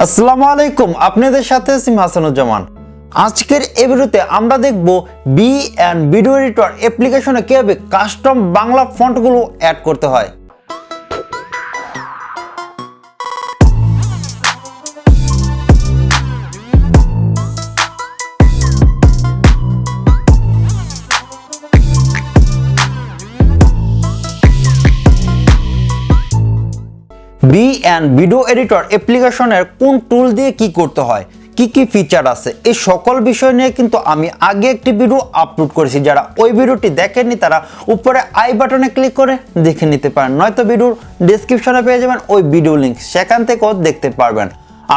আসসালামু আলাইকুম, আপনাদের সাথে আছি হাসান জামান। আজকের এই ভিডিওতে আমরা দেখব বি এন্ড ভিডিও এডিটর অ্যাপ্লিকেশনে কিভাবে কাস্টম বাংলা ফন্টগুলো অ্যাড করতে হয়। বি এন্ড ভিডিও এডিটর অ্যাপ্লিকেশনের কোন টুল দিয়ে কি করতে হয়, কি কি ফিচার আছে, এই সকল বিষয় নিয়ে কিন্তু আমি আগে একটি ভিডিও আপলোড করেছি। যারা ওই ভিডিওটি দেখেননি তারা উপরে আই বাটনে ক্লিক করে দেখে নিতে পারেন, নয়তো ভিডিওর ডেসক্রিপশনে পেয়ে যাবেন ওই ভিডিও লিঙ্ক, সেখান থেকেও দেখতে পারবেন।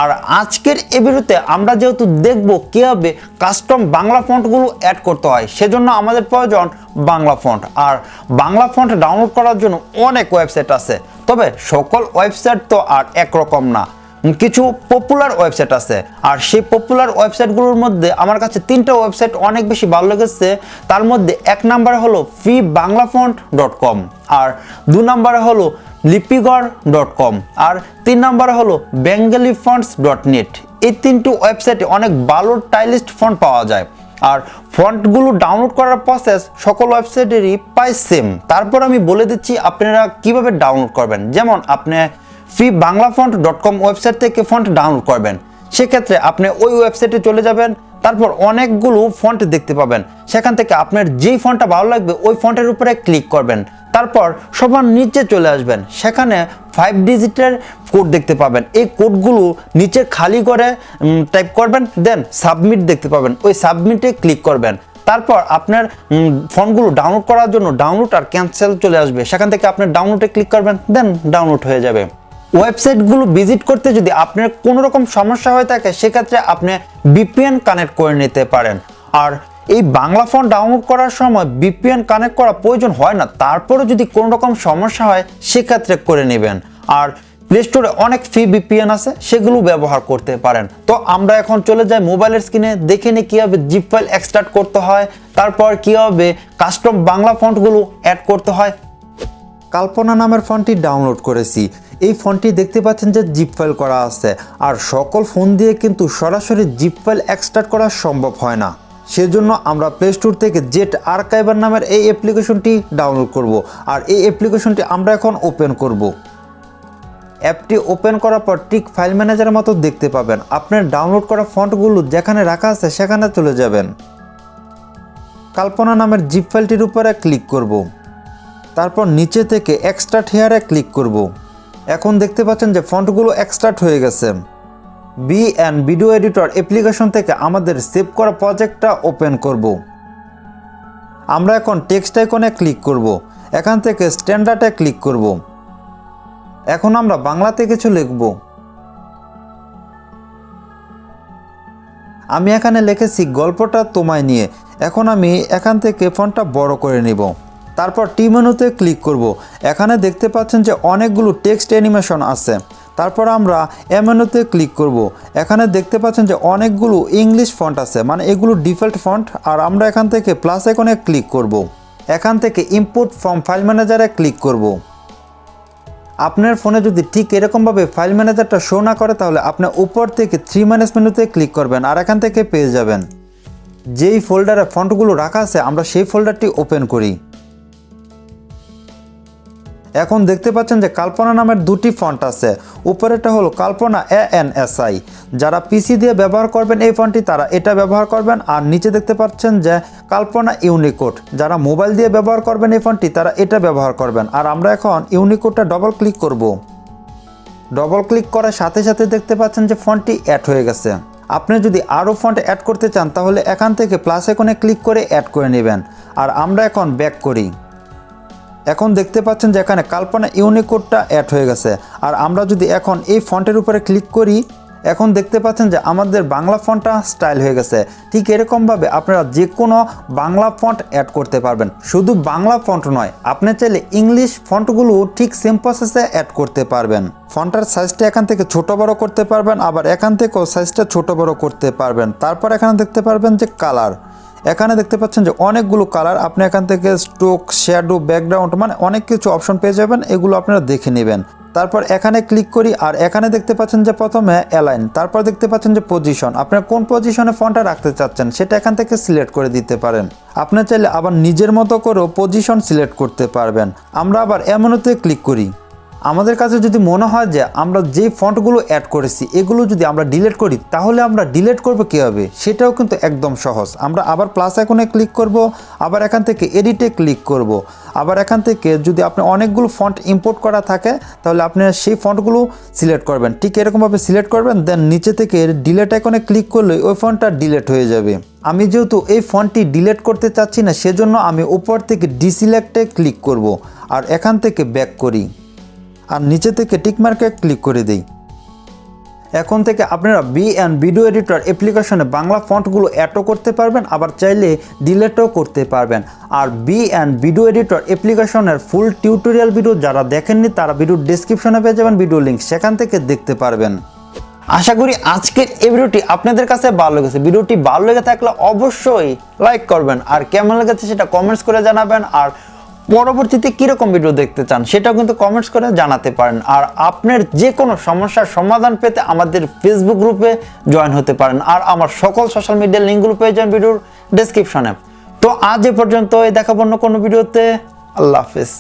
আর আজকের এই ভিডিওতে আমরা যেহেতু দেখব কিভাবে কাস্টম বাংলা ফন্টগুলো অ্যাড করতে হয়, সেজন্য আমাদের প্রয়োজন বাংলা ফন্ট। আর বাংলা ফন্ট ডাউনলোড করার জন্য অনেক ওয়েবসাইট আছে, তবে সকল ওয়েবসাইট তো আর একরকম না, কিছু পপুলার ওয়েবসাইট আছে। আর সেই পপুলার ওয়েবসাইটগুলোর মধ্যে আমার কাছে তিনটা ওয়েবসাইট অনেক বেশি ভালো লেগেছে। তার মধ্যে এক নম্বরে হলো freebanglafont.com, আর 2 নম্বরে হলো lipigar.com, আর 3 নম্বরে হলো bengali-fonts.net। এই তিনটি ওয়েবসাইটে অনেক ভালো স্টাইলিস্ট ফন্ট পাওয়া যায়। আর ফন্টগুলো ডাউনলোড করার প্রসেস সকল ওয়েবসাইটেরই প্রায় সেম। তারপর আমি বলে দিচ্ছি আপনারা কিভাবে ডাউনলোড করবেন। যেমন আপনি freebanglafont.com ওয়েবসাইট থেকে ফন্ট ডাউনলোড করবেন, সেক্ষেত্রে আপনি ওই ওয়েবসাইটে চলে যাবেন, তারপর অনেকগুলো ফন্ট দেখতে পাবেন। সেখান থেকে আপনার যেই ফন্টটা ভালো লাগবে ওই ফন্টের উপরে ক্লিক করবেন, তারপর সবার নিচে চলে আসবেন, সেখানে 5 ডিজিটের কোড দেখতে পাবেন। এই কোডগুলো নিচে খালি করে টাইপ করবেন, দেন সাবমিট দেখতে পাবেন, ওই সাবমিটে ক্লিক করবেন। তারপর আপনার ফন্টগুলো ডাউনলোড করার জন্য ডাউনলোড আর ক্যান্সেল চলে আসবে, সেখান থেকে আপনার ডাউনলোডে ক্লিক করবেন, দেন ডাউনলোড হয়ে যাবে। ওয়েবসাইটগুলো ভিজিট করতে যদি আপনার কোনো রকম সমস্যা হয়ে থাকে, সেক্ষেত্রে আপনি VPN কানেক্ট করে নিতে পারেন। আর এই বাংলা ফন্ট ডাউনলোড করার সময় VPN কানেক্ট করা প্রয়োজন হয় না, তারপরে যদি কোনো রকম সমস্যা হয় সেক্ষেত্রে করে নেবেন। আর প্লে স্টোরে অনেক ফ্রি VPN আছে, সেগুলো ব্যবহার করতে পারেন। তো আমরা এখন চলে যাই মোবাইলের স্ক্রিনে, দেখে নিই কীভাবে জিপ ফাইল এক্সট্রাক্ট করতে হয়, তারপর কীভাবে কাস্টম বাংলা ফন্টগুলো অ্যাড করতে হয়। কল্পনা নামের ফন্টটি ডাউনলোড করেছি। এই ফন্টটি দেখতে পাচ্ছেন যে জিপ ফাইল করা আছে, আর সকল ফোন দিয়ে কিন্তু সরাসরি জিপ ফাইল এক্সট্রাক্ট করা সম্ভব হয় না। সেজন্য আমরা প্লে স্টোর থেকে জেট আর্কাইভার নামের এই অ্যাপ্লিকেশনটি ডাউনলোড করব। আর এই অ্যাপ্লিকেশনটি আমরা এখন ওপেন করব। অ্যাপটি ওপেন করার পর ঠিক ফাইল ম্যানেজারের মতো দেখতে পাবেন। আপনার ডাউনলোড করা ফন্টগুলো যেখানে রাখা আছে সেখানে চলে যাবেন। কল্পনা নামের জিপ ফাইলটির উপরে ক্লিক করব, তারপর নিচে থেকে এক্সট্রাক্ট হেয়ারে ক্লিক করব। এখন দেখতে পাচ্ছেন যে ফন্টগুলো এক্সট্রাক্ট হয়ে গেছে। বি এন্ড ভিডিও এডিটর অ্যাপ্লিকেশন থেকে আমাদের সেভ করা প্রজেক্টটা ওপেন করব। আমরা এখন টেক্সট আইকনে ক্লিক করব, এখান থেকে স্ট্যান্ডার্ডে ক্লিক করব। এখন আমরা বাংলাতে কিছু লিখব। আমি এখানে লিখেছি গল্পটা তোমায় নিয়ে। এখন আমি এখান থেকে ফন্টটা বড় করে নিব, তারপর টি মেনুতে ক্লিক করব। এখানে দেখতে পাচ্ছেন যে অনেকগুলো টেক্সট অ্যানিমেশন আছে। তারপর আমরা এ মেনুতে ক্লিক করব। এখানে দেখতে পাচ্ছেন যে অনেকগুলো ইংলিশ ফন্ট আছে, মানে এগুলো ডিফল্ট ফন্ট। আর আমরা এখান থেকে প্লাস আইকনে ক্লিক করব। এখান থেকে ইম্পোর্ট ফ্রম ফাইল ম্যানেজারে ক্লিক করব। আপনার ফোনে যদি ঠিক এরকমভাবে ফাইল ম্যানেজারটা শো না করে, তাহলে আপনি উপর থেকে 3 মাইনাস মেনুতে ক্লিক করবেন, আর এখান থেকে পেয়ে যাবেন। যেই ফোল্ডারে ফন্টগুলো রাখা আছে আমরা সেই ফোল্ডারটি ওপেন করি। এখন দেখতে পাচ্ছেন যে কল্পনা নামের 2টি ফন্ট আছে। উপরেরটা হলো কল্পনা ANSI, যারা পিসি দিয়ে ব্যবহার করবেন এই ফন্টটি তারা এটা ব্যবহার করবেন। আর নিচে দেখতে পাচ্ছেন যে কল্পনা ইউনিকোড, যারা মোবাইল দিয়ে ব্যবহার করবেন এই ফন্টটি তারা এটা ব্যবহার করবেন। আর আমরা এখন ইউনিকোডটা ডবল ক্লিক করব। ডবল ক্লিক করার সাথে সাথে দেখতে পাচ্ছেন যে ফন্টটি অ্যাড হয়ে গেছে। আপনি যদি আরও ফন্ট অ্যাড করতে চান তাহলে এখান থেকে প্লাস আইকনে ক্লিক করে অ্যাড করে নেবেন। আর আমরা এখন ব্যাক করি। এখন দেখতে পাচ্ছেন যে এখানে কল্পনা ইউনিকোডটা অ্যাড হয়ে গেছে। আর আমরা যদি এখন এই ফন্টের উপরে ক্লিক করি, এখন দেখতে পাচ্ছেন যে আমাদের বাংলা ফন্টটা স্টাইল হয়ে গেছে। ঠিক এরকমভাবে আপনারা যে কোনো বাংলা ফন্ট অ্যাড করতে পারবেন। শুধু বাংলা ফন্ট নয়, আপনি চাইলে ইংলিশ ফন্টগুলো ঠিক সেম প্রসেসে অ্যাড করতে পারবেন। ফন্টের সাইজটা এখান থেকে ছোট বড় করতে পারবেন, আবার এখান থেকেও সাইজটা ছোট বড় করতে পারবেন। তারপর এখানে দেখতে পারবেন যে কালার, এখানে দেখতে পাচ্ছেন যে অনেকগুলো কালার, আপনি এখান থেকে স্ট্রোক, শ্যাডো, ব্যাকগ্রাউন্ড মানে অনেক কিছু অপশন পেয়ে যাবেন, এগুলো আপনারা দেখে নেবেন। তারপর এখানে ক্লিক করি, আর এখানে দেখতে পাচ্ছেন যে প্রথমে অ্যালাইন, তারপর দেখতে পাচ্ছেন যে পজিশন, আপনারা কোন পজিশনে ফন্টটা রাখতে চাচ্ছেন সেটা এখান থেকে সিলেক্ট করে দিতে পারেন। আপনি চাইলে আবার নিজের মতো করেও পজিশন সিলেক্ট করতে পারবেন। আমরা আবার এমনতে ক্লিক করি। আমাদের কাছে যদি মনে হয় যে আমরা যে ফন্টগুলো অ্যাড করেছি এগুলো যদি আমরা ডিলিট করি, তাহলে আমরা ডিলিট করব কীভাবে, সেটাও কিন্তু একদম সহজ। আমরা আবার প্লাস আইকনে ক্লিক করব, আবার এখান থেকে এডিটে ক্লিক করব, আবার এখান থেকে যদি আপনি অনেকগুলো ফন্ট ইম্পোর্ট করা থাকে তাহলে আপনি সেই ফন্টগুলো সিলেক্ট করবেন, ঠিক এরকমভাবে সিলেক্ট করবেন, দেন নিচে থেকে ডিলিট আইকনে ক্লিক করলে ওই ফন্টটা ডিলিট হয়ে যাবে। আমি যেহেতু এই ফন্টটি ডিলিট করতে চাচ্ছি না, সেজন্য আমি উপর থেকে ডিসিলেক্টে ক্লিক করব, আর এখান থেকে ব্যাক করি, আর নিচে থেকে টিকমার্কে ক্লিক করে দিই। এখন থেকে আপনারা ভিডিও এডিটর অ্যাপ্লিকেশনে বাংলা ফন্টগুলো অ্যাডও করতে পারবেন, আবার চাইলে ডিলিটও করতে পারবেন। আর ভিডিও এডিটর অ্যাপ্লিকেশনের ফুল টিউটোরিয়াল ভিডিও যারা দেখেননি তারা ভিডিও ডেসক্রিপশনে পেয়ে যাবেন ভিডিও লিঙ্ক, সেখান থেকে দেখতে পারবেন। আশা করি আজকের এই ভিডিওটি আপনাদের কাছে ভালো লেগেছে। ভিডিওটি ভালো লেগে থাকলে অবশ্যই লাইক করবেন, আর কেমন লেগেছে সেটা কমেন্টস করে জানাবেন। আর পরবর্তীতে কীরকম ভিডিও দেখতে চান সেটাও কিন্তু কমেন্টস করে জানাতে পারেন। আর আপনার যে কোনো সমস্যার সমাধান পেতে আমাদের ফেসবুক গ্রুপে জয়েন হতে পারেন, আর আমার সকল সোশ্যাল মিডিয়ার লিঙ্কগুলো পেয়ে যান ভিডিওর ডেসক্রিপশনে। তো আজ এ পর্যন্ত, দেখাবো অন্য কোনো ভিডিওতে। আল্লাহ হাফেজ।